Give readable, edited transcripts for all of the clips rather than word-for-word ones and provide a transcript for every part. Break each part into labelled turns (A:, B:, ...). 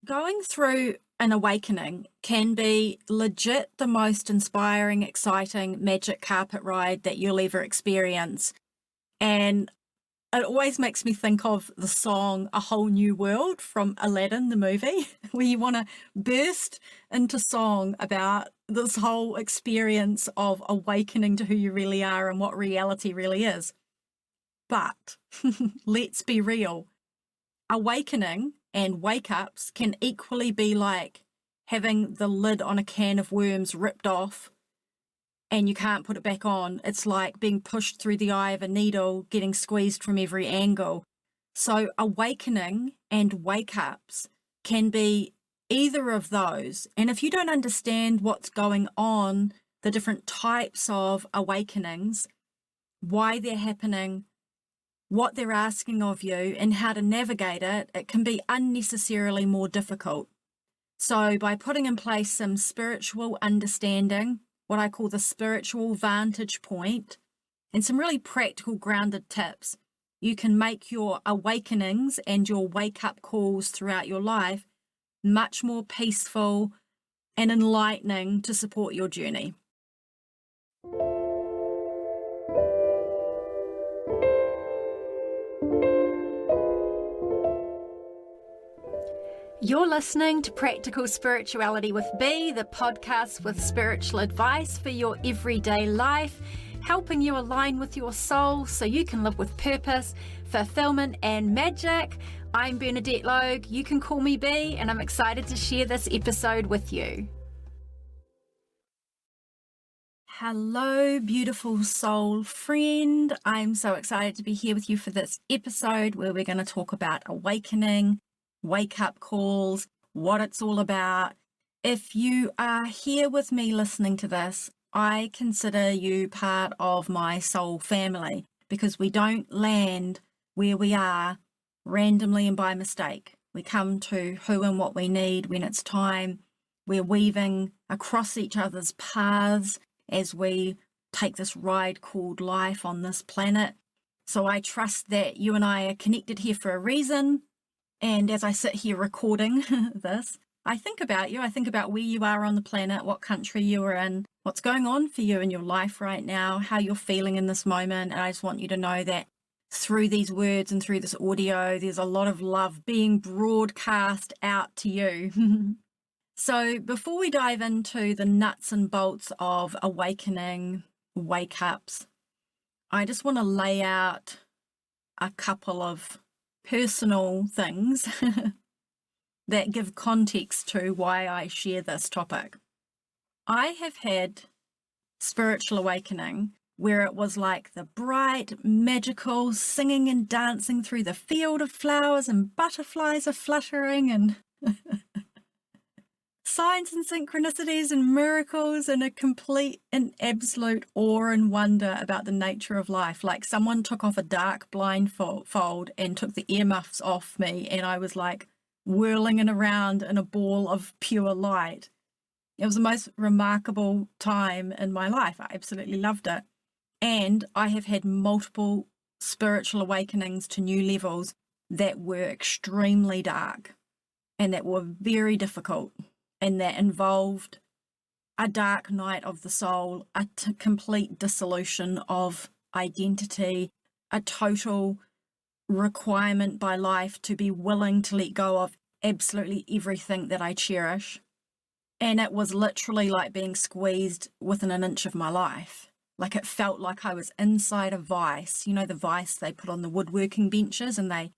A: Going through an awakening can be legit the most inspiring, exciting magic carpet ride that you'll ever experience. And it always makes me think of the song A Whole New World from Aladdin, the movie, where you want to burst into song about this whole experience of awakening to who you really are and what reality really is. But let's be real. Awakening and wake-ups can equally be like having the lid on a can of worms ripped off and you can't put it back on. It's like being pushed through the eye of a needle, getting squeezed from every angle. So awakening and wake-ups can be either of those. And if you don't understand what's going on, the different types of awakenings, why they're happening, what they're asking of you, and how to navigate it, it can be unnecessarily more difficult. So by putting in place some spiritual understanding, what I call the spiritual vantage point, and some really practical grounded tips, you can make your awakenings and your wake-up calls throughout your life much more peaceful and enlightening to support your journey. You're listening to Practical Spirituality with B, the podcast with spiritual advice for your everyday life, helping you align with your soul so you can live with purpose, fulfillment, and magic. I'm Bernadette Logue. You can call me B, and I'm excited to share this episode with you. Hello, beautiful soul friend. I'm so excited to be here with you for this episode where we're going to talk about awakening, wake-up calls, what it's all about. If you are here with me listening to this, I consider you part of my soul family because we don't land where we are randomly and by mistake. We come to who and what we need when it's time. We're weaving across each other's paths as we take this ride called life on this planet. So I trust that you and I are connected here for a reason. And as I sit here recording this, I think about you. I think about where you are on the planet, what country you are in, what's going on for you in your life right now, how you're feeling in this moment. And I just want you to know that through these words and through this audio, there's a lot of love being broadcast out to you. So before we dive into the nuts and bolts of awakening, wake-ups, I just want to lay out a couple of personal things that give context to why I share this topic. I have had spiritual awakening where it was like the bright, magical singing and dancing through the field of flowers and butterflies are fluttering and signs and synchronicities and miracles and a complete and absolute awe and wonder about the nature of life. Like someone took off a dark blindfold and took the earmuffs off me and I was like whirling and around in a ball of pure light. It was the most remarkable time in my life. I absolutely loved it. And I have had multiple spiritual awakenings to new levels that were extremely dark and that were very difficult. And that involved a dark night of the soul, a complete dissolution of identity, a total requirement by life to be willing to let go of absolutely everything that I cherish. And it was literally like being squeezed within an inch of my life. Like it felt like I was inside a vice. You know, the vice they put on the woodworking benches and they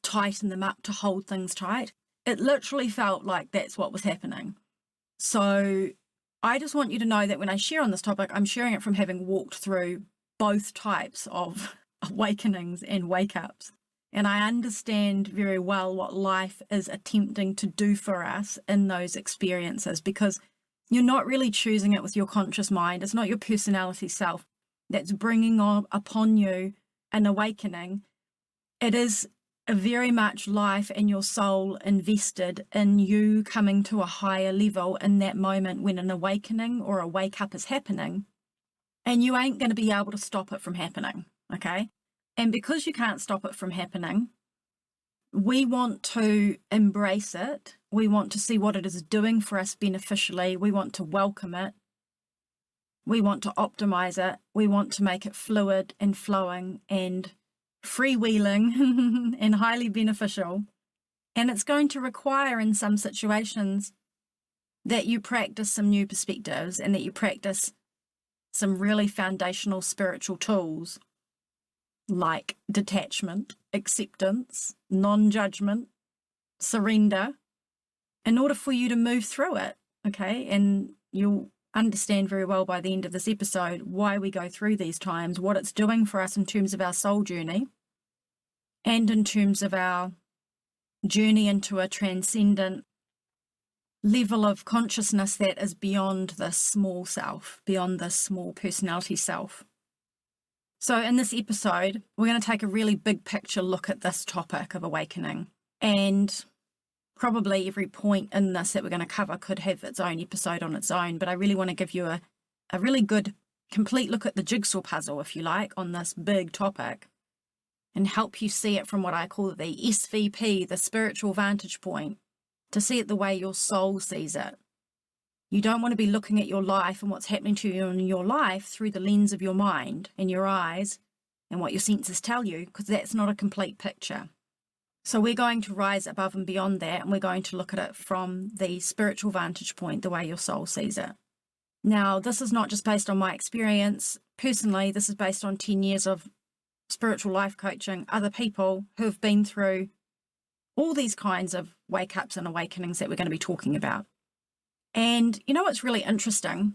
A: tighten them up to hold things tight. It literally felt like that's what was happening. So I just want you to know that when I share on this topic, I'm sharing it from having walked through both types of awakenings and wake-ups. And I understand very well what life is attempting to do for us in those experiences because you're not really choosing it with your conscious mind. It's not your personality self that's bringing upon you an awakening. It is very much life and your soul invested in you coming to a higher level in that moment when an awakening or a wake-up is happening. And you ain't going to be able to stop it from happening, okay? And because you can't stop it from happening, we want to embrace it. We want to see what it is doing for us beneficially. We want to welcome it. We want to optimize it. We want to make it fluid and flowing and freewheeling and highly beneficial. And it's going to require, in some situations, that you practice some new perspectives and that you practice some really foundational spiritual tools like detachment, acceptance, non-judgment, surrender, in order for you to move through it, okay? And you'll understand very well by the end of this episode why we go through these times, what it's doing for us in terms of our soul journey and in terms of our journey into a transcendent level of consciousness that is beyond this small self, beyond this small personality self. So in this episode, we're going to take a really big picture look at this topic of awakening. And probably every point in this that we're going to cover could have its own episode on its own, but I really want to give you a really good, complete look at the jigsaw puzzle, if you like, on this big topic and help you see it from what I call the SVP, the Spiritual Vantage Point, to see it the way your soul sees it. You don't want to be looking at your life and what's happening to you in your life through the lens of your mind and your eyes and what your senses tell you, because that's not a complete picture. So we're going to rise above and beyond that, and we're going to look at it from the spiritual vantage point, the way your soul sees it. Now, this is not just based on my experience. Personally, this is based on 10 years of spiritual life coaching, other people who have been through all these kinds of wake-ups and awakenings that we're going to be talking about. And you know what's really interesting?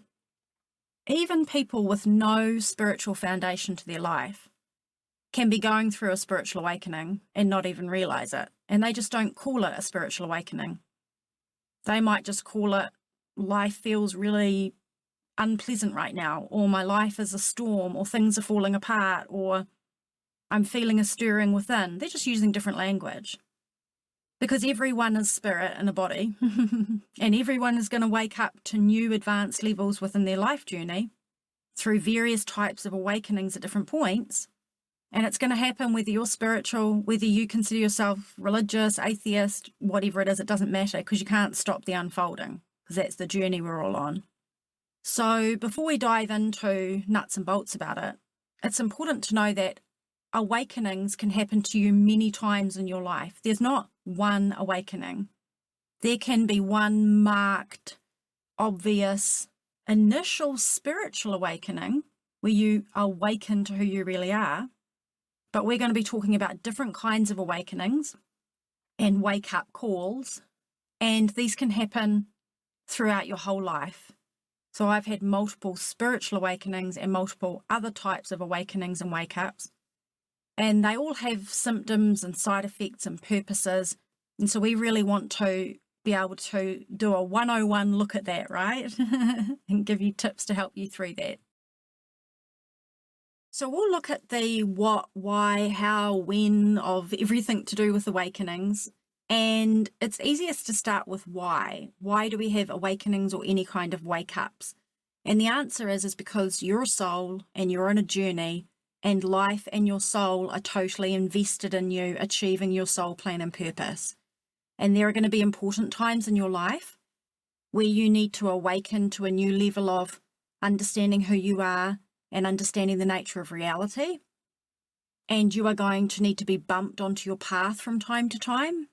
A: Even people with no spiritual foundation to their life can be going through a spiritual awakening and not even realize it. And they just don't call it a spiritual awakening. They might just call it, life feels really unpleasant right now, or my life is a storm, or things are falling apart, or I'm feeling a stirring within. They're just using different language. Because everyone is spirit in a body, and everyone is going to wake up to new advanced levels within their life journey through various types of awakenings at different points. And it's going to happen whether you're spiritual, whether you consider yourself religious, atheist, whatever it is, it doesn't matter, because you can't stop the unfolding, because that's the journey we're all on. So before we dive into nuts and bolts about it, it's important to know that awakenings can happen to you many times in your life. There's not one awakening. There can be one marked, obvious, initial spiritual awakening where you awaken to who you really are. But we're going to be talking about different kinds of awakenings and wake-up calls, and these can happen throughout your whole life. So I've had multiple spiritual awakenings and multiple other types of awakenings and wake-ups. And they all have symptoms and side effects and purposes. And so we really want to be able to do a 101 look at that, right? And give you tips to help you through that. So we'll look at the what, why, how, when of everything to do with awakenings. And it's easiest to start with why. Why do we have awakenings or any kind of wake-ups? And the answer is because you're a soul and you're on a journey, and life and your soul are totally invested in you achieving your soul plan and purpose. And there are going to be important times in your life where you need to awaken to a new level of understanding who you are and understanding the nature of reality. And you are going to need to be bumped onto your path from time to time,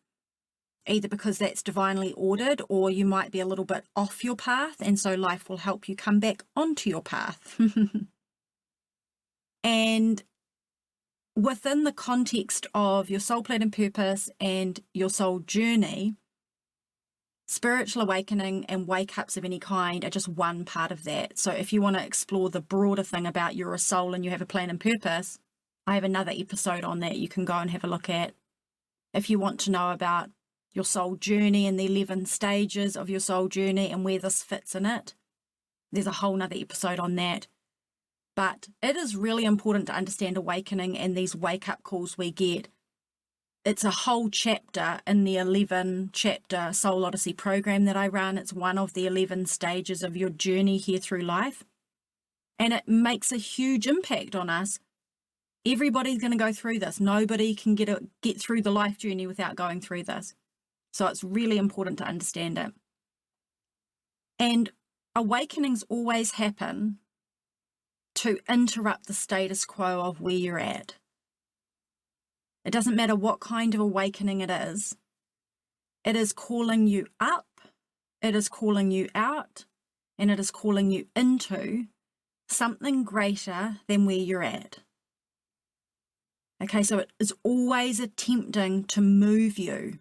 A: either because that's divinely ordered, or you might be a little bit off your path, and so life will help you come back onto your path. And within the context of your soul plan and purpose and your soul journey, spiritual awakening and wake-ups of any kind are just one part of that. So if you want to explore the broader thing about you're a soul and you have a plan and purpose, I have another episode on that you can go and have a look at. If you want to know about your soul journey and the 11 stages of your soul journey and where this fits in it, there's a whole nother episode on that. But it is really important to understand awakening and these wake-up calls we get. It's a whole chapter in the 11-chapter Soul Odyssey program that I run. It's one of the 11 stages of your journey here through life. And it makes a huge impact on us Everybody's going to go through this. Nobody can get through the life journey without going through this. So it's really important to understand it. And awakenings always happen to interrupt the status quo of where you're at. It doesn't matter what kind of awakening it is. It is calling you up, it is calling you out, and it is calling you into something greater than where you're at. Okay, so it is always attempting to move you.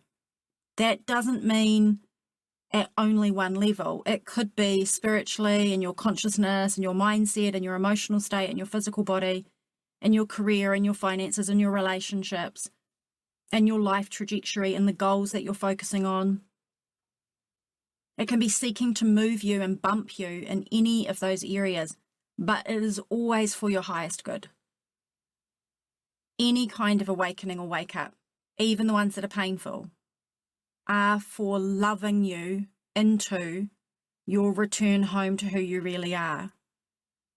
A: That doesn't mean at only one level. It could be spiritually, in your consciousness, and your mindset, and your emotional state, and your physical body, and your career, and your finances, and your relationships, and your life trajectory, and the goals that you're focusing on. It can be seeking to move you and bump you in any of those areas, but it is always for your highest good. Any kind of awakening or wake up, even the ones that are painful, are for loving you into your return home to who you really are.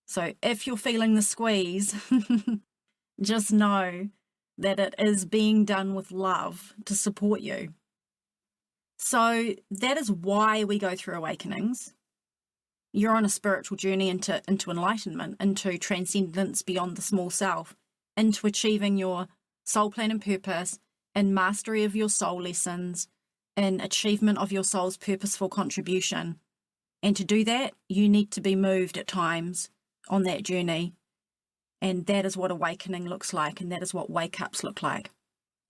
A: So if you're feeling the squeeze, just know that it is being done with love to support you. So that is why we go through awakenings. You're on a spiritual journey into enlightenment, into transcendence beyond the small self, into achieving your soul plan and purpose, and mastery of your soul lessons, and achievement of your soul's purposeful contribution. And to do that, you need to be moved at times on that journey. And that is what awakening looks like, and that is what wake-ups look like.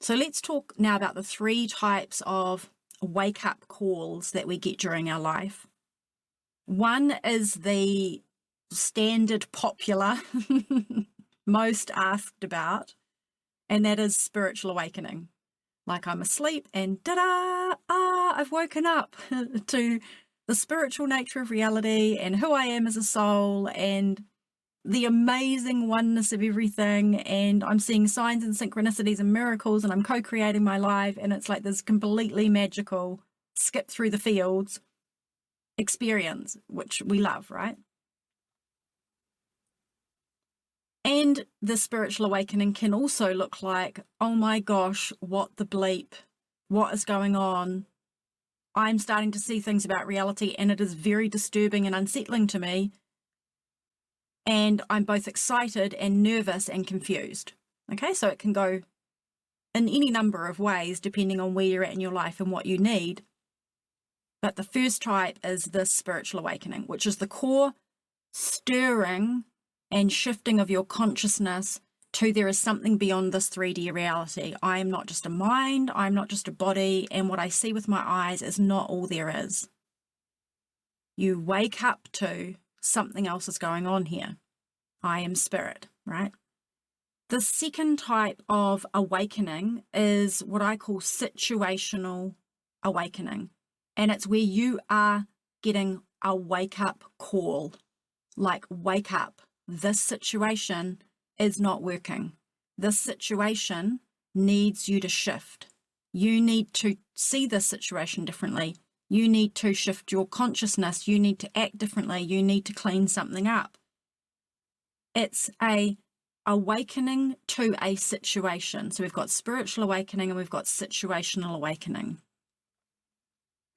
A: So let's talk now about the 3 types of wake-up calls that we get during our life. One is the standard, popular, most asked about, and that is spiritual awakening. Like I'm asleep and ta-da, I've woken up to the spiritual nature of reality and who I am as a soul and the amazing oneness of everything, and I'm seeing signs and synchronicities and miracles, and I'm co-creating my life, and it's like this completely magical skip through the fields experience, which we love, right? And the spiritual awakening can also look like, oh my gosh, what the bleep, what is going on? I'm starting to see things about reality, and it is very disturbing and unsettling to me. And I'm both excited and nervous and confused. Okay, so it can go in any number of ways depending on where you're at in your life and what you need. But the first type is this spiritual awakening, which is the core stirring and shifting of your consciousness to there is something beyond this 3D reality. I am not just a mind, I'm not just a body, and what I see with my eyes is not all there is. You wake up to something else is going on here. I am spirit, right? The second type of awakening is what I call situational awakening. And it's where you are getting a wake-up call. Like, wake up. This situation is not working. This situation needs you to shift. You need to see this situation differently. You need to shift your consciousness. You need to act differently. You need to clean something up. It's a awakening to a situation. So we've got spiritual awakening and we've got situational awakening.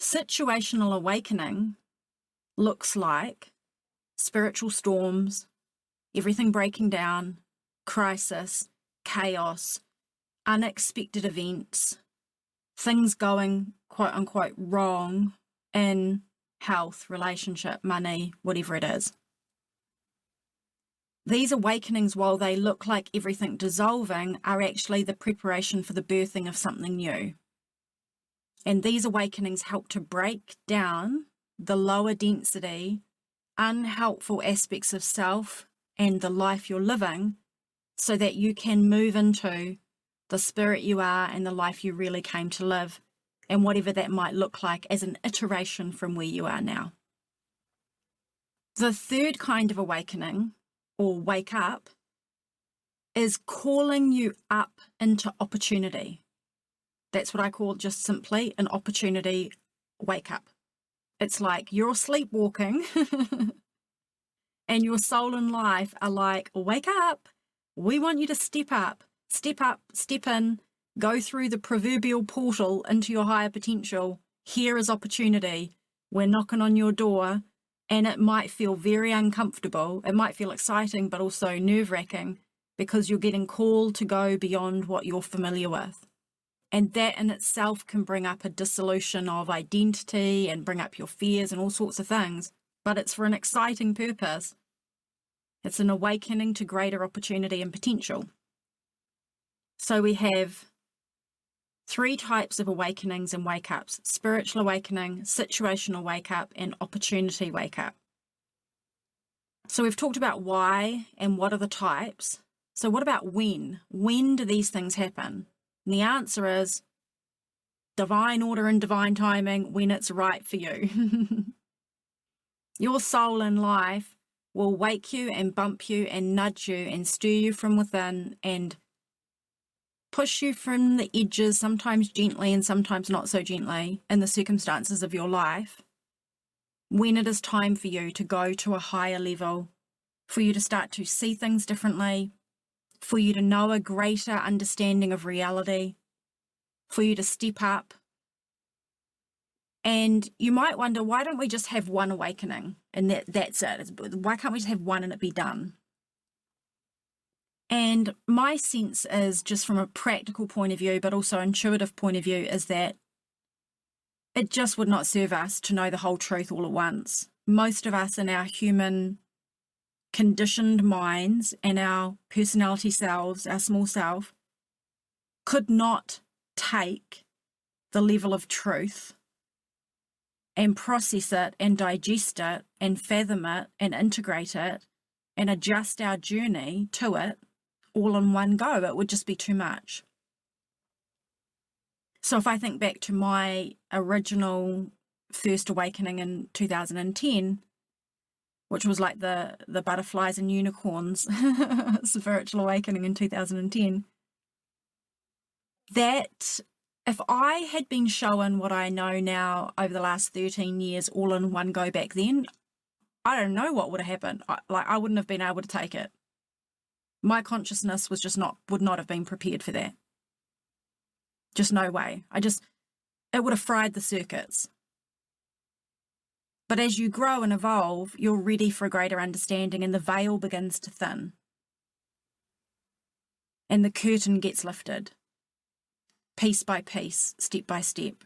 A: Situational awakening looks like spiritual storms, everything breaking down, crisis, chaos, unexpected events, things going quote unquote wrong in health, relationship, money, whatever it is. These awakenings, while they look like everything dissolving, are actually the preparation for the birthing of something new. And these awakenings help to break down the lower density, unhelpful aspects of self and the life you're living so that you can move into the spirit you are and the life you really came to live, and whatever that might look like as an iteration from where you are now. The third kind of awakening, or wake up, is calling you up into opportunity. That's what I call just simply an opportunity wake up. It's like you're sleepwalking and your soul and life are like, wake up, We want you to step up, step in, go through the proverbial portal into your higher potential. Here is opportunity. We're knocking on your door, and it might feel very uncomfortable. It might feel exciting, but also nerve-wracking, because you're getting called to go beyond what you're familiar with. And that in itself can bring up a dissolution of identity and bring up your fears and all sorts of things. But it's for an exciting purpose. It's an awakening to greater opportunity and potential. So we have 3 types of awakenings and wake-ups: spiritual awakening, situational wake-up, and opportunity wake-up. So we've talked about why and what are the types. So what about when? When do these things happen? And the answer is divine order and divine timing, when it's right for you. Your soul in life will wake you and bump you and nudge you and stir you from within and push you from the edges, sometimes gently and sometimes not so gently, in the circumstances of your life, when it is time for you to go to a higher level, for you to start to see things differently, for you to know a greater understanding of reality, for you to step up. And you might wonder, why don't we just have one awakening and that's it? Why can't we just have one and it be done? And my sense is, just from a practical point of view, but also intuitive point of view, is that it just would not serve us to know the whole truth all at once. Most of us in our human conditioned minds and our personality selves, our small self, could not take the level of truth and process it and digest it and fathom it and integrate it and adjust our journey to it all in one go. It would just be too much. So if I think back to my original first awakening in 2010, which was like the butterflies and unicorns spiritual awakening in 2010, that if I had been shown what I know now over the last 13 years all in one go back then, I don't know what would have happened. I wouldn't have been able to take it. My consciousness was just would not have been prepared for that. Just no way. It would have fried the circuits. But as you grow and evolve, you're ready for a greater understanding, and the veil begins to thin. And the curtain gets lifted, piece by piece, step by step,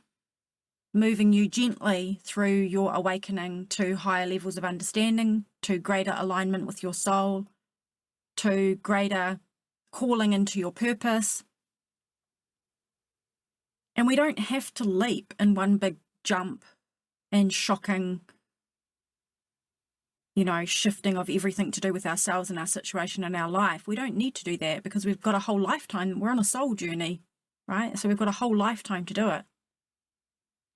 A: moving you gently through your awakening to higher levels of understanding, to greater alignment with your soul, to greater calling into your purpose. And we don't have to leap in one big jump and shocking, shifting of everything to do with ourselves and our situation and our life. We don't need to do that, because we've got a whole lifetime. We're on a soul journey, right? So we've got a whole lifetime to do it.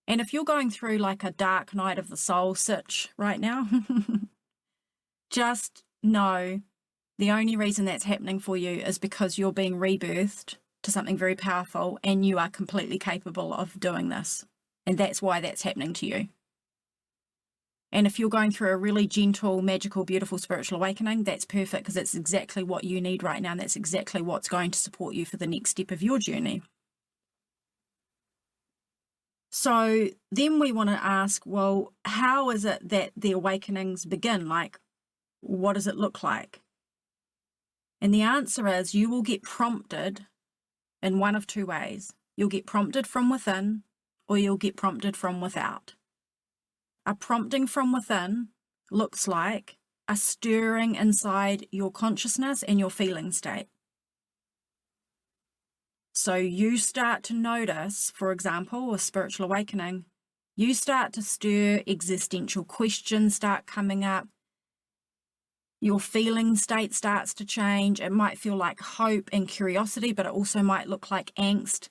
A: And if you're going through like a dark night of the soul sitch right now, just know the only reason that's happening for you is because you're being rebirthed to something very powerful, and you are completely capable of doing this. And that's why that's happening to you. And if you're going through a really gentle, magical, beautiful spiritual awakening, that's perfect, because it's exactly what you need right now, and that's exactly what's going to support you for the next step of your journey. So then we want to ask, well, how is it that the awakenings begin? Like, what does it look like? And the answer is, you will get prompted in one of 2 ways. You'll get prompted from within, or you'll get prompted from without. A prompting from within looks like a stirring inside your consciousness and your feeling state. So you start to notice, for example, a spiritual awakening, you start to stir, existential questions start coming up. Your feeling state starts to change. It might feel like hope and curiosity, but it also might look like angst,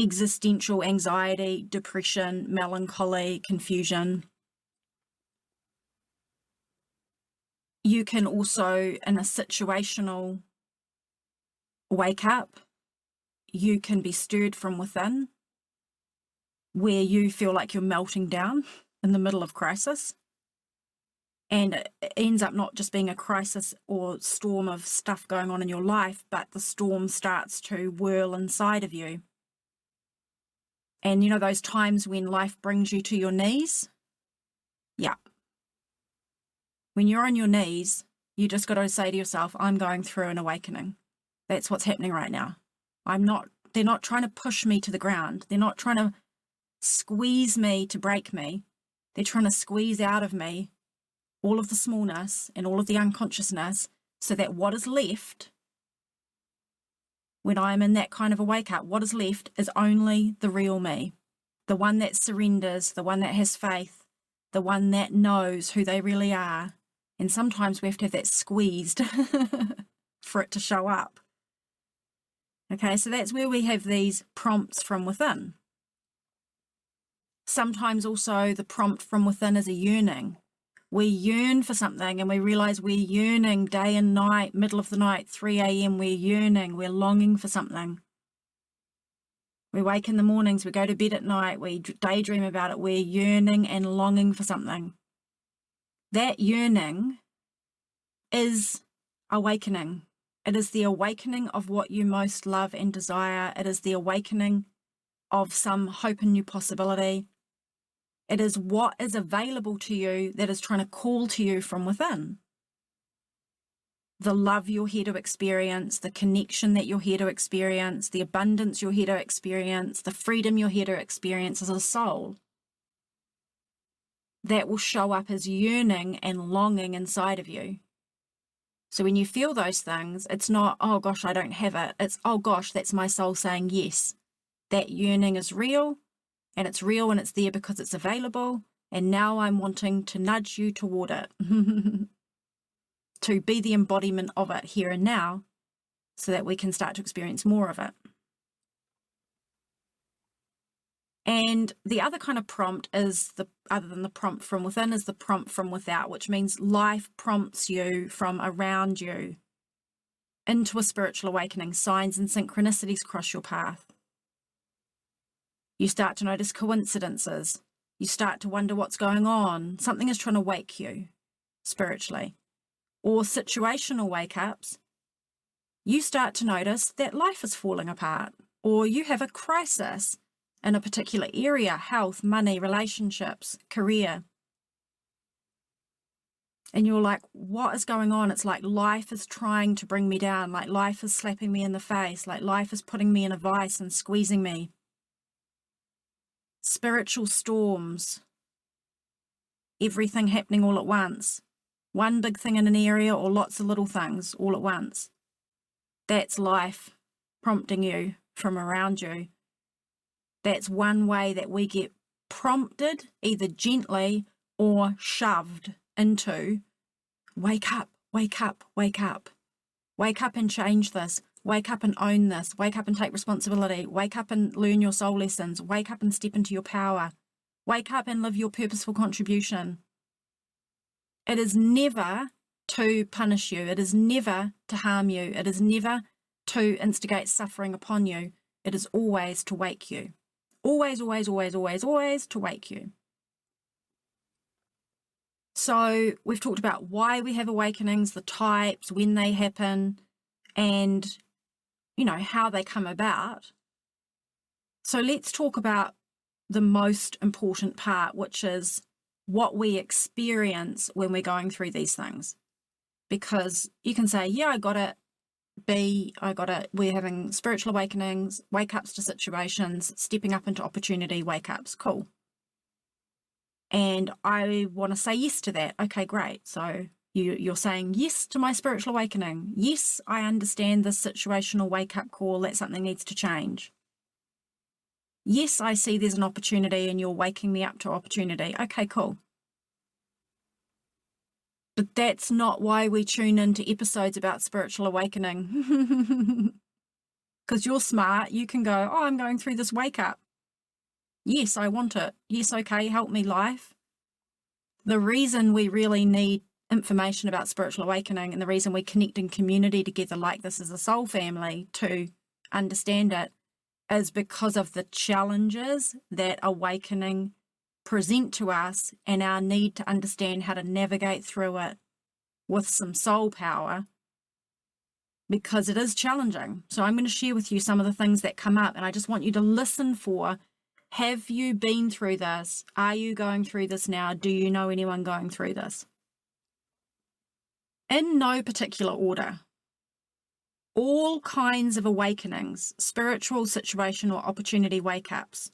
A: existential anxiety, depression, melancholy, confusion. You can also, in a situational wake up, you can be stirred from within, where you feel like you're melting down in the middle of crisis. And it ends up not just being a crisis or storm of stuff going on in your life, but the storm starts to whirl inside of you. And you know those times when life brings you to your knees? Yeah. When you're on your knees, you just got to say to yourself, I'm going through an awakening. That's what's happening right now. They're not trying to push me to the ground. They're not trying to squeeze me to break me. They're trying to squeeze out of me all of the smallness and all of the unconsciousness, so that what is left when I'm in that kind of a wake up, what is left is only the real me, the one that surrenders, the one that has faith, the one that knows who they really are. And sometimes we have to have that squeezed for it to show up. Okay, so that's where we have these prompts from within. Sometimes also the prompt from within is a yearning. We yearn for something and we realize we're yearning day and night, middle of the night, 3 a.m. We're yearning, we're longing for something. We wake in the mornings, we go to bed at night, we daydream about it, we're yearning and longing for something. That yearning is awakening. It is the awakening of what you most love and desire. It is the awakening of some hope and new possibility. It is what is available to you that is trying to call to you from within. The love you're here to experience, the connection that you're here to experience, the abundance you're here to experience, the freedom you're here to experience as a soul. That will show up as yearning and longing inside of you. So when you feel those things, it's not, oh gosh, I don't have it. It's, oh gosh, that's my soul saying yes. That yearning is real. And it's real and it's there because it's available. And now I'm wanting to nudge you toward it. To be the embodiment of it here and now, so that we can start to experience more of it. And the other kind of prompt is, other than the prompt from within, is the prompt from without, which means life prompts you from around you into a spiritual awakening. Signs and synchronicities cross your path. You start to notice coincidences. You start to wonder what's going on. Something is trying to wake you spiritually. Or situational wake-ups. You start to notice that life is falling apart. Or you have a crisis in a particular area, health, money, relationships, career. And you're like, what is going on? It's like life is trying to bring me down. Like life is slapping me in the face. Like life is putting me in a vice and squeezing me. Spiritual storms, everything happening all at once, one big thing in an area or lots of little things all at once. That's life prompting you from around you. That's one way that we get prompted, either gently or shoved into, wake up, wake up, wake up. Wake up and change this. Wake up and own this. Wake up and take responsibility. Wake up and learn your soul lessons. Wake up and step into your power. Wake up and live your purposeful contribution. It is never to punish you. It is never to harm you. It is never to instigate suffering upon you. It is always to wake you. Always, always, always, always, always to wake you. So we've talked about why we have awakenings, the types, when they happen, and you know, how they come about. So let's talk about the most important part, which is what we experience when we're going through these things. Because you can say, yeah, I got it. B, I got it. We're having spiritual awakenings, wake-ups to situations, stepping up into opportunity, wake-ups. Cool. And I want to say yes to that. Okay, great. So you're saying yes to my spiritual awakening. Yes, I understand this situational wake-up call that something needs to change. Yes, I see there's an opportunity and you're waking me up to opportunity. Okay, cool. But that's not why we tune into episodes about spiritual awakening. Because you're smart, you can go, oh, I'm going through this wake-up. Yes, I want it. Yes, okay, help me, life. The reason we really need information about spiritual awakening and the reason we connect in community together like this as a soul family to understand it is because of the challenges that awakening present to us and our need to understand how to navigate through it with some soul power, because it is challenging. So I'm going to share with you some of the things that come up, and I just want you to listen for, have you been through this? Are you going through this now? Do you know anyone going through this? In no particular order, all kinds of awakenings, spiritual, situational, opportunity wake-ups,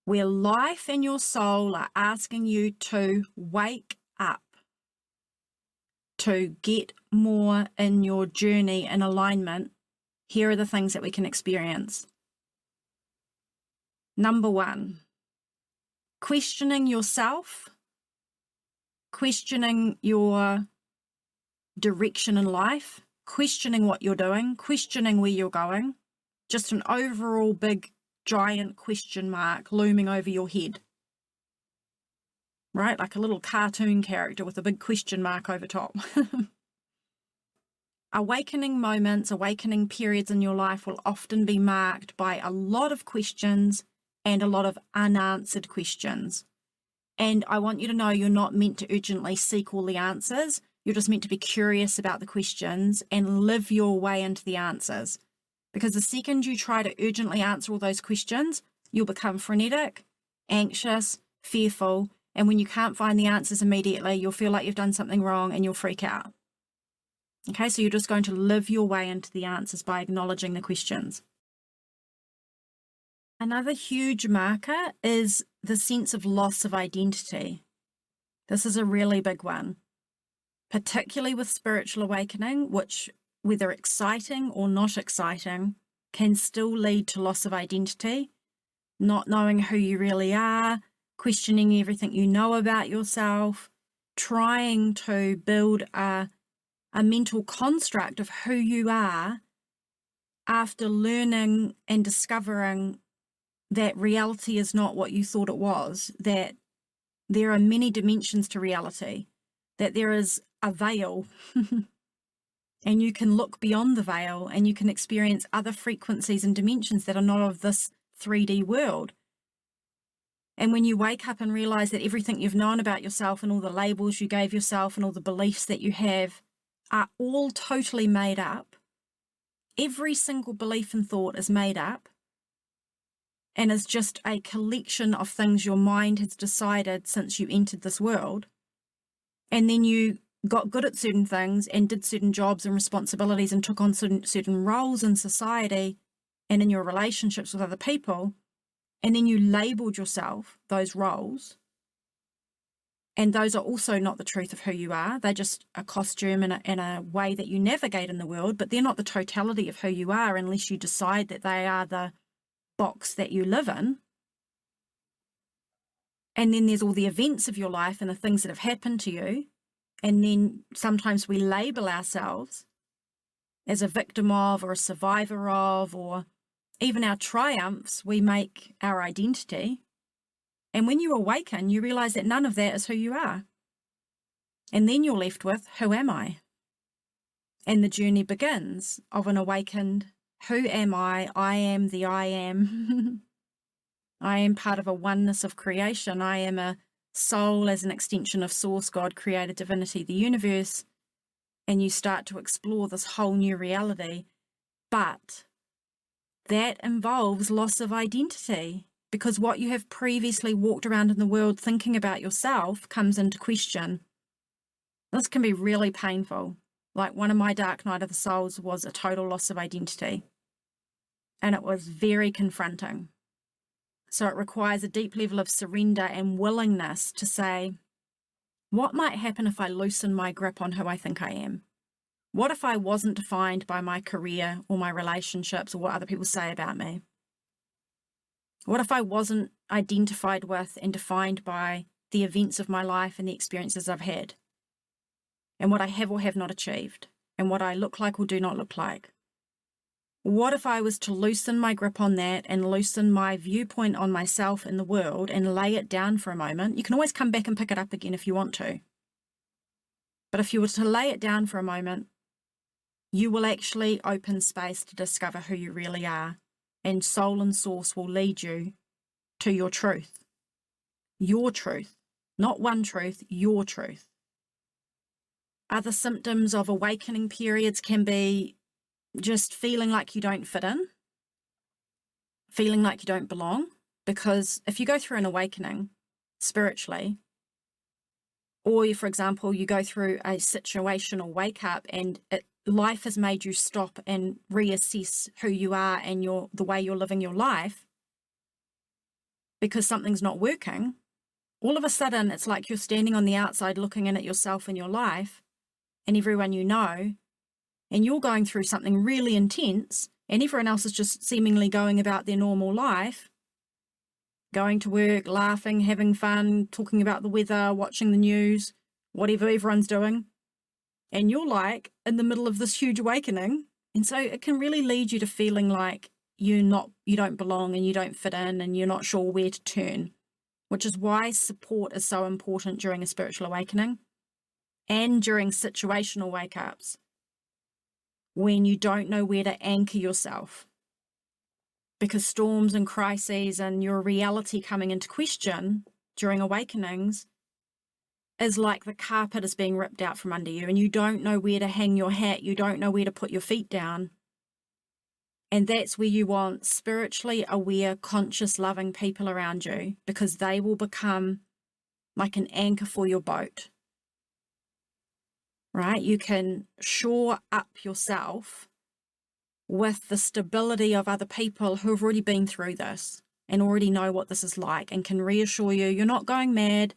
A: where life and your soul are asking you to wake up, to get more in your journey in alignment. Here are the things that we can experience. Number 1, questioning yourself, questioning your direction in life, questioning what you're doing, questioning where you're going, just an overall big giant question mark looming over your head, right? Like a little cartoon character with a big question mark over top. Awakening moments, awakening periods in your life will often be marked by a lot of questions and a lot of unanswered questions. And I want you to know you're not meant to urgently seek all the answers. You're just meant to be curious about the questions and live your way into the answers. Because the second you try to urgently answer all those questions, you'll become frenetic, anxious, fearful, and when you can't find the answers immediately, you'll feel like you've done something wrong and you'll freak out. Okay, so you're just going to live your way into the answers by acknowledging the questions. Another huge marker is the sense of loss of identity. This is a really big one, particularly with spiritual awakening, which, whether exciting or not exciting, can still lead to loss of identity, not knowing who you really are, questioning everything you know about yourself, trying to build a mental construct of who you are after learning and discovering that reality is not what you thought it was, that there are many dimensions to reality, that there is a veil and you can look beyond the veil and you can experience other frequencies and dimensions that are not of this 3D world. And when you wake up and realize that everything you've known about yourself and all the labels you gave yourself and all the beliefs that you have are all totally made up, every single belief and thought is made up and is just a collection of things your mind has decided since you entered this world. And then you got good at certain things and did certain jobs and responsibilities and took on certain roles in society and in your relationships with other people. And then you labeled yourself those roles. And those are also not the truth of who you are. They're just a costume and a way that you navigate in the world, but they're not the totality of who you are unless you decide that they are the box that you live in. And then there's all the events of your life and the things that have happened to you. And then sometimes we label ourselves as a victim of or a survivor of, or even our triumphs, we make our identity. And when you awaken, you realize that none of that is who you are. And then you're left with, who am I? And the journey begins of an awakened, who am I? I am the I am. I am part of a oneness of creation. I am a soul as an extension of source, God, creator, divinity, the universe. And you start to explore this whole new reality. But that involves loss of identity, because what you have previously walked around in the world thinking about yourself comes into question. This can be really painful. Like one of my dark night of the souls was a total loss of identity. And it was very confronting. So it requires a deep level of surrender and willingness to say, what might happen if I loosen my grip on who I think I am? What if I wasn't defined by my career or my relationships or what other people say about me? What if I wasn't identified with and defined by the events of my life and the experiences I've had, and what I have or have not achieved, and what I look like or do not look like? What if I was to loosen my grip on that and loosen my viewpoint on myself and the world and lay it down for a moment? You can always come back and pick it up again if you want to. But if you were to lay it down for a moment, you will actually open space to discover who you really are, and soul and source will lead you to your truth, your truth, not one truth, your truth. Other symptoms of awakening periods can be just feeling like you don't fit in, feeling like you don't belong. Because if you go through an awakening spiritually, or for example, you go through a situational wake up and life has made you stop and reassess who you are and the way you're living your life because something's not working, all of a sudden it's like you're standing on the outside looking in at yourself and your life and everyone you know, and you're going through something really intense and everyone else is just seemingly going about their normal life, going to work, laughing, having fun, talking about the weather, watching the news, whatever everyone's doing. And you're like in the middle of this huge awakening. And so it can really lead you to feeling like you don't belong and you don't fit in and you're not sure where to turn, which is why support is so important during a spiritual awakening and during situational wake-ups when you don't know where to anchor yourself. Because storms and crises and your reality coming into question during awakenings is like the carpet is being ripped out from under you and you don't know where to hang your hat, you don't know where to put your feet down. And that's where you want spiritually aware, conscious, loving people around you, because they will become like an anchor for your boat, right? You can shore up yourself with the stability of other people who have already been through this and already know what this is like and can reassure you, you're not going mad.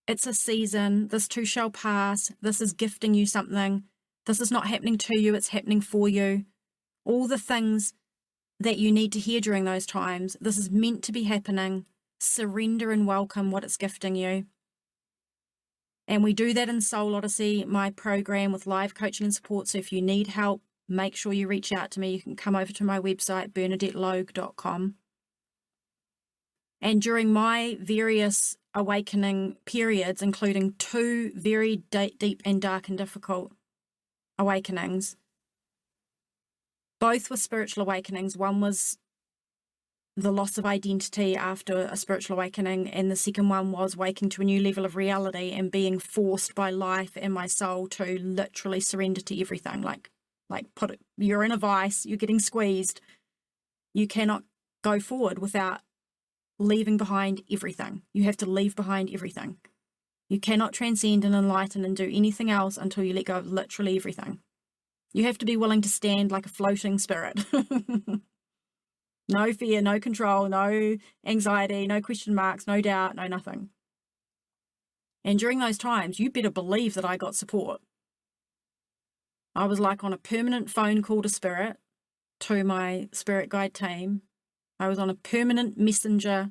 A: It's a season. This too shall pass. This is gifting you something. This is not happening to you. It's happening for you. All the things that you need to hear during those times. This is meant to be happening. Surrender and welcome what it's gifting you. And we do that in Soul Odyssey, my program with live coaching and support. So if you need help, make sure you reach out to me. You can come over to my website, bernadettelogue.com. And during my various awakening periods, including 2 very deep and dark and difficult awakenings, both were spiritual awakenings. One was the loss of identity after a spiritual awakening, and the second one was waking to a new level of reality and being forced by life and my soul to literally surrender to everything. Like you're in a vice, you're getting squeezed. You cannot go forward without leaving behind everything. You have to leave behind everything. You cannot transcend and enlighten and do anything else until you let go of literally everything. You have to be willing to stand like a floating spirit. No fear, no control, no anxiety, no question marks, no doubt, no nothing. And during those times, you better believe that I got support. I was like on a permanent phone call to spirit, to my spirit guide team. I was on a permanent messenger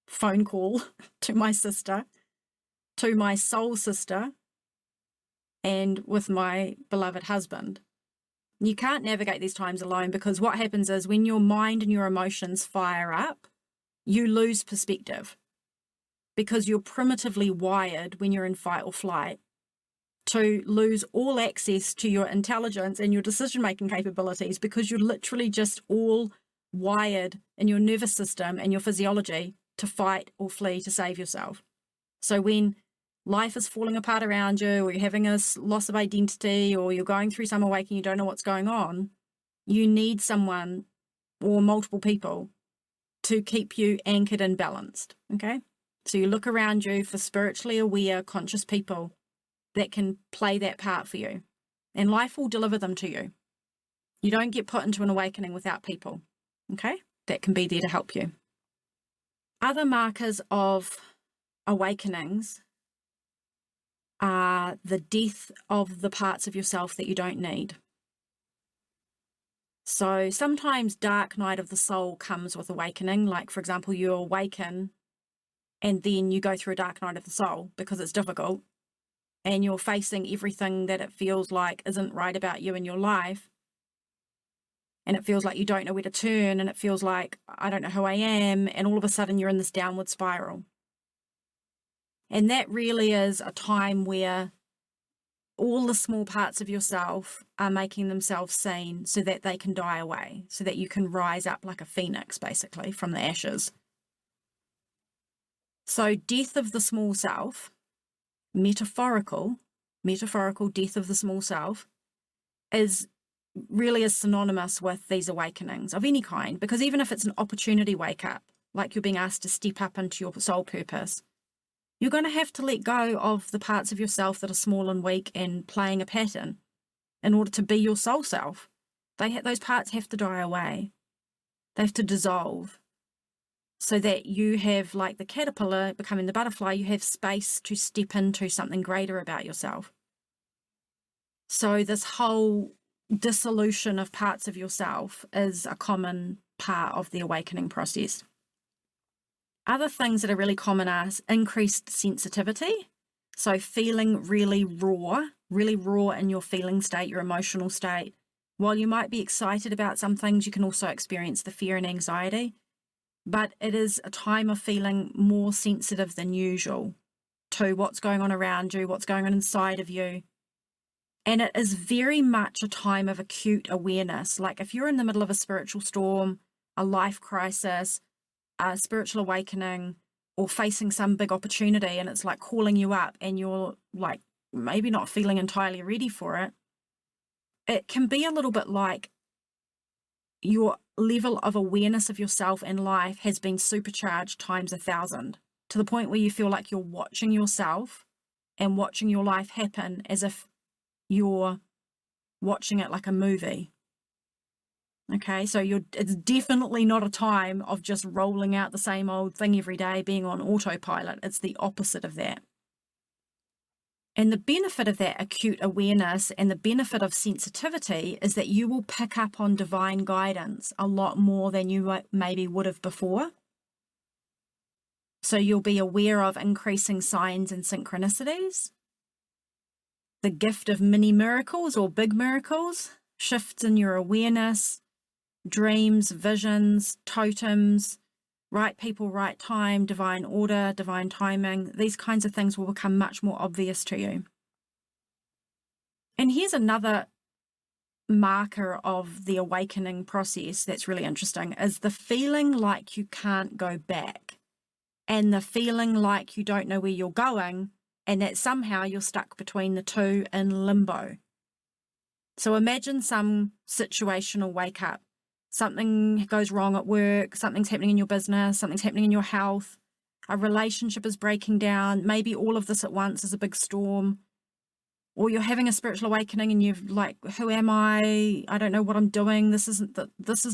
A: phone call to my sister, to my soul sister, and with my beloved husband. You can't navigate these times alone, because what happens is when your mind and your emotions fire up, you lose perspective, because you're primitively wired when you're in fight or flight to lose all access to your intelligence and your decision-making capabilities, because you're literally just all wired in your nervous system and your physiology to fight or flee to save yourself. So when life is falling apart around you, or you're having a loss of identity, or you're going through some awakening, you don't know what's going on, you need someone or multiple people to keep you anchored and balanced, okay? So you look around you for spiritually aware, conscious people that can play that part for you, and life will deliver them to you. You don't get put into an awakening without people, okay? That can be there to help you. Other markers of awakenings are the death of the parts of yourself that you don't need. So sometimes dark night of the soul comes with awakening. Like, for example, you awaken and then you go through a dark night of the soul because it's difficult and you're facing everything that it feels like isn't right about you in your life. And it feels like you don't know where to turn, and it feels like, I don't know who I am. And all of a sudden you're in this downward spiral. And that really is a time where all the small parts of yourself are making themselves seen so that they can die away, so that you can rise up like a phoenix, basically, from the ashes. So death of the small self, metaphorical death of the small self, is synonymous with these awakenings of any kind, because even if it's an opportunity wake up, like you're being asked to step up into your soul purpose, you're going to have to let go of the parts of yourself that are small and weak and playing a pattern in order to be your soul self. Those parts have to die away. They have to dissolve so that you have, like the caterpillar becoming the butterfly, you have space to step into something greater about yourself. So this whole dissolution of parts of yourself is a common part of the awakening process. Other things that are really common are increased sensitivity. So feeling really raw in your feeling state, your emotional state. While you might be excited about some things, you can also experience the fear and anxiety. But it is a time of feeling more sensitive than usual to what's going on around you, what's going on inside of you. And it is very much a time of acute awareness. Like if you're in the middle of a spiritual storm, a life crisis, a spiritual awakening, or facing some big opportunity, and it's like calling you up and you're like maybe not feeling entirely ready for it, it can be a little bit like your level of awareness of yourself and life has been supercharged times 1,000, to the point where you feel like you're watching yourself and watching your life happen as if you're watching it like a movie. Okay, so it's definitely not a time of just rolling out the same old thing every day, being on autopilot. It's the opposite of that. And the benefit of that acute awareness and the benefit of sensitivity is that you will pick up on divine guidance a lot more than you maybe would have before. So you'll be aware of increasing signs and synchronicities, the gift of mini miracles or big miracles, shifts in your awareness, dreams, visions, totems, right people, right time, divine order, divine timing. These kinds of things will become much more obvious to you. And here's another marker of the awakening process that's really interesting, is the feeling like you can't go back, and the feeling like you don't know where you're going, and that somehow you're stuck between the two in limbo. So imagine some situational wake up. Something goes wrong at work, something's happening in your business, something's happening in your health, a relationship is breaking down, maybe all of this at once is a big storm, or you're having a spiritual awakening and you're like, who am I? I don't know what I'm doing. This is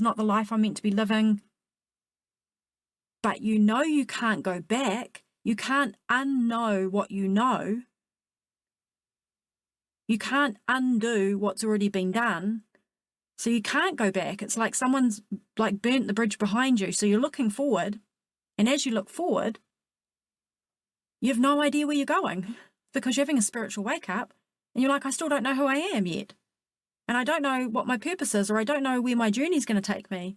A: not the life I'm meant to be living. But you know you can't go back. You can't unknow what you know. You can't undo what's already been done. So you can't go back. It's like someone's like burnt the bridge behind you. So you're looking forward. And as you look forward, you have no idea where you're going, because you're having a spiritual wake up and you're like, I still don't know who I am yet. And I don't know what my purpose is, or I don't know where my journey is going to take me.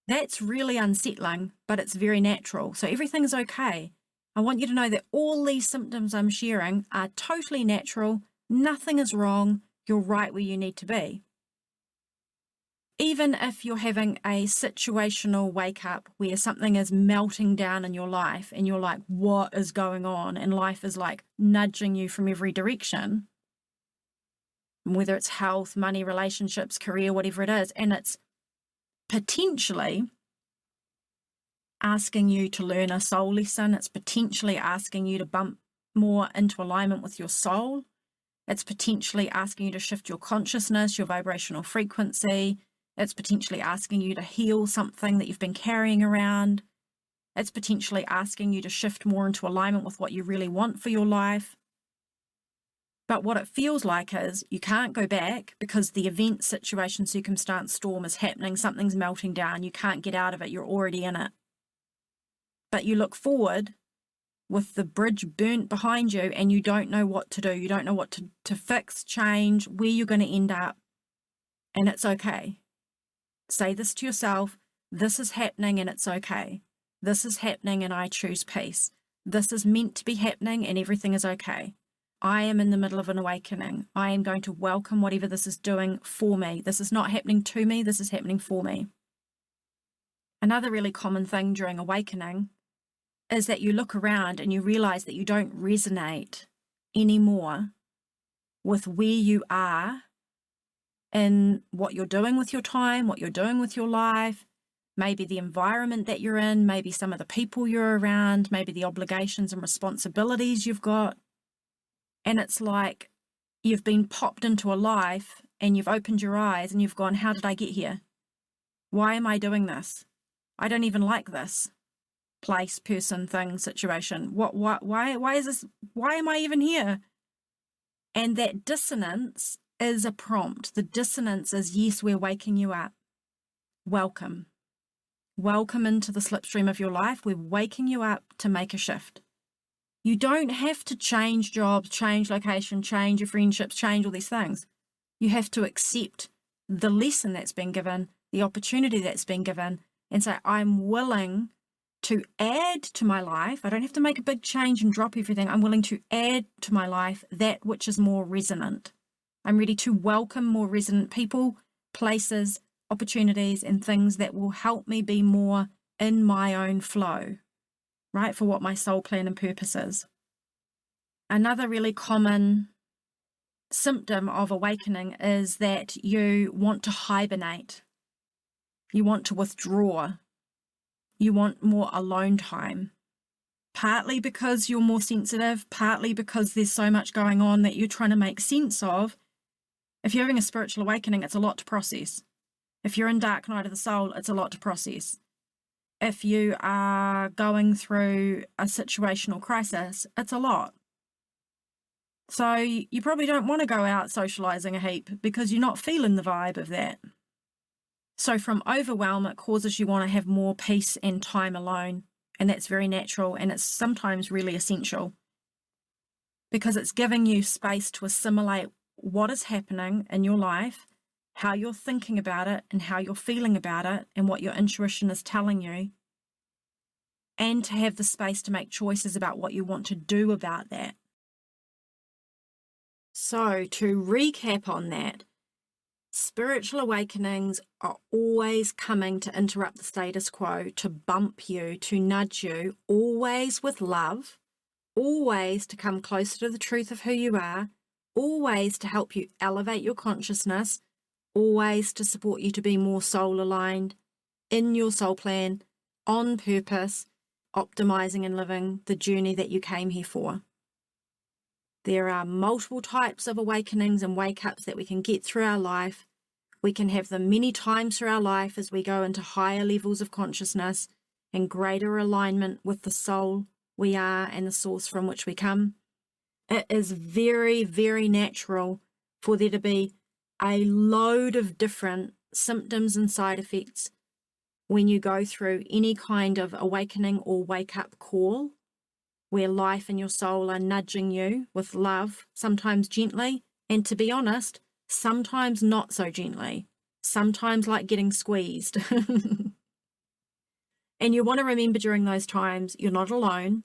A: That's really unsettling, but it's very natural. So everything is okay. I want you to know that all these symptoms I'm sharing are totally natural. Nothing is wrong. You're right where you need to be. Even if you're having a situational wake up where something is melting down in your life and you're like, what is going on? And life is like nudging you from every direction, whether it's health, money, relationships, career, whatever it is, and it's potentially asking you to learn a soul lesson. It's potentially asking you to bump more into alignment with your soul. It's potentially asking you to shift your consciousness, your vibrational frequency. It's potentially asking you to heal something that you've been carrying around. It's potentially asking you to shift more into alignment with what you really want for your life. But what it feels like is you can't go back because the event, situation, circumstance, storm is happening. Something's melting down. You can't get out of it. You're already in it. But you look forward with the bridge burnt behind you and you don't know what to do. You don't know what to fix, change, where you're going to end up. And it's okay. Say this to yourself, this is happening and it's okay. This is happening and I choose peace. This is meant to be happening and everything is okay. I am in the middle of an awakening. I am going to welcome whatever this is doing for me. This is not happening to me, this is happening for me. Another really common thing during awakening is that you look around and you realize that you don't resonate anymore with where you are in what you're doing with your time, what you're doing with your life, maybe the environment that you're in, maybe some of the people you're around, maybe the obligations and responsibilities you've got. And it's like you've been popped into a life and you've opened your eyes and you've gone, how did I get here? Why am I doing this? I don't even like this place, person, thing, situation. Why is this? Why am I even here? And that dissonance is a prompt. The dissonance is, yes, we're waking you up. Welcome. Welcome into the slipstream of your life. We're waking you up to make a shift. You don't have to change jobs, change location, change your friendships, change all these things. You have to accept the lesson that's been given, the opportunity that's been given, and say, I'm willing to add to my life. I don't have to make a big change and drop everything. I'm willing to add to my life that which is more resonant. I'm ready to welcome more resonant people, places, opportunities, and things that will help me be more in my own flow, right? For what my soul plan and purpose is. Another really common symptom of awakening is that you want to hibernate. You want to withdraw. You want more alone time. Partly because you're more sensitive, partly because there's so much going on that you're trying to make sense of. If you're having a spiritual awakening, it's a lot to process. If you're in dark night of the soul, it's a lot to process. If you are going through a situational crisis, it's a lot. So you probably don't want to go out socializing a heap because you're not feeling the vibe of that. So from overwhelm, it causes you want to have more peace and time alone. And that's very natural, and it's sometimes really essential because it's giving you space to assimilate what is happening in your life, how you're thinking about it and how you're feeling about it and what your intuition is telling you, and to have the space to make choices about what you want to do about that. So to recap on that, spiritual awakenings are always coming to interrupt the status quo, to bump you, to nudge you, always with love, always to come closer to the truth of who you are, always to help you elevate your consciousness, always to support you to be more soul aligned in your soul plan, on purpose, optimizing and living the journey that you came here for. There are multiple types of awakenings and wake-ups that we can get through our life. We can have them many times through our life as we go into higher levels of consciousness and greater alignment with the soul we are and the source from which we come. It is very, very natural for there to be a load of different symptoms and side effects when you go through any kind of awakening or wake-up call, where life and your soul are nudging you with love, sometimes gently, and to be honest, sometimes not so gently, sometimes like getting squeezed. And you want to remember during those times, you're not alone.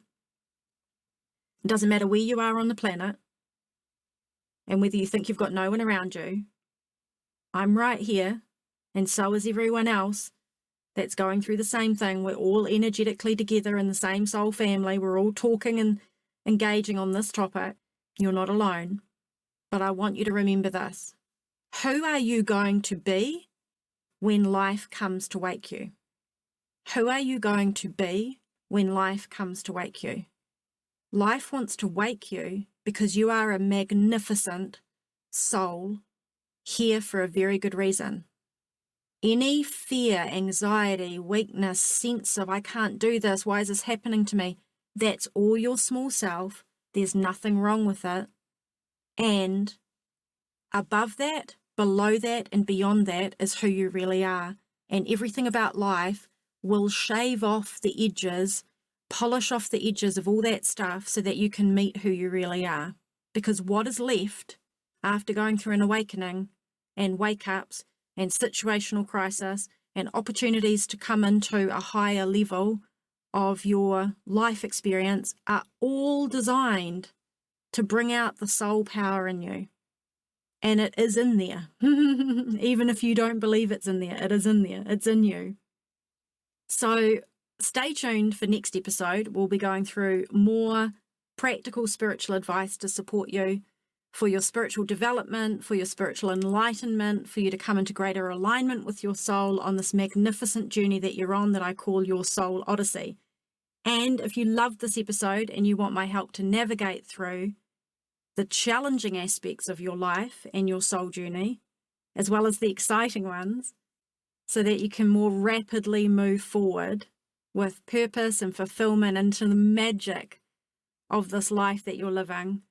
A: It doesn't matter where you are on the planet, and whether you think you've got no one around you. I'm right here, and so is everyone else that's going through the same thing. We're all energetically together in the same soul family. We're all talking and engaging on this topic. You're not alone. But I want you to remember this. Who are you going to be when life comes to wake you? Who are you going to be when life comes to wake you? Life wants to wake you because you are a magnificent soul here for a very good reason. Any fear, anxiety, weakness, sense of I can't do this, why is this happening to me? That's all your small self. There's nothing wrong with it. And above that, below that, and beyond that is who you really are. And everything about life will shave off the edges, polish off the edges of all that stuff so that you can meet who you really are. Because what is left after going through an awakening and wake-ups and situational crisis and opportunities to come into a higher level of your life experience are all designed to bring out the soul power in you. And it is in there. Even if you don't believe it's in there, it is in there. It's in you. So stay tuned for next episode. We'll be going through more practical spiritual advice to support you for your spiritual development, for your spiritual enlightenment, for you to come into greater alignment with your soul on this magnificent journey that you're on that I call your Soul Odyssey. And if you loved this episode and you want my help to navigate through the challenging aspects of your life and your soul journey, as well as the exciting ones, so that you can more rapidly move forward with purpose and fulfillment into the magic of this life that you're living,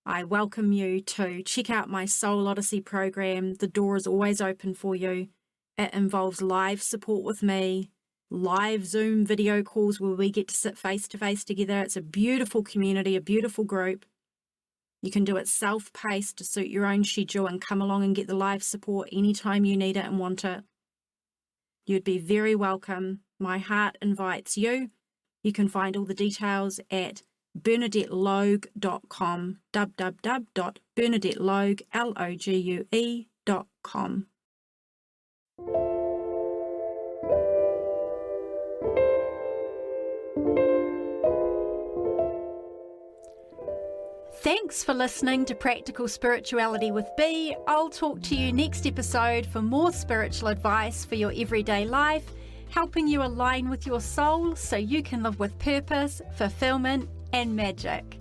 A: I welcome you to check out my Soul Odyssey program. The door is always open for you. It involves live support with me, live Zoom video calls where we get to sit face to face together. It's a beautiful community, a beautiful group. You can do it self-paced to suit your own schedule and come along and get the live support anytime you need it and want it. You'd be very welcome. My heart invites you. You can find all the details at BernadetteLogue.com, www.BernadetteLogue.com. Thanks for listening to Practical Spirituality with B. I'll talk to you next episode for more spiritual advice for your everyday life, helping you align with your soul so you can live with purpose, fulfillment, and magic.